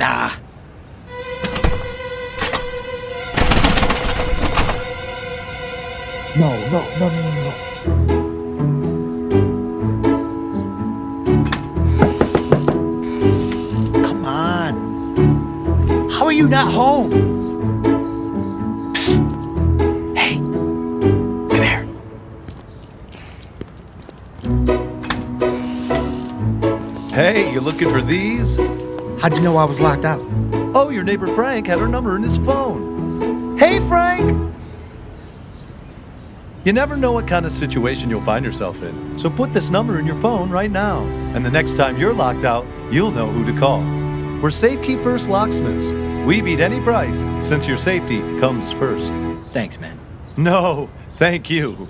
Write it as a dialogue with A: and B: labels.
A: Ah.
B: No.
A: Come on. How are you not home? Psst. Hey, come here.
C: Hey, you looking for these?
A: How'd you know I was locked out?
C: Oh, your neighbor Frank had her number in his phone. Hey, Frank! You never know what kind of situation you'll find yourself in, so put this number in your phone right now. And the next time you're locked out, you'll know who to call. We're Safekey First Locksmiths. We beat any price, since your safety comes first.
A: Thanks, man.
C: No, thank you.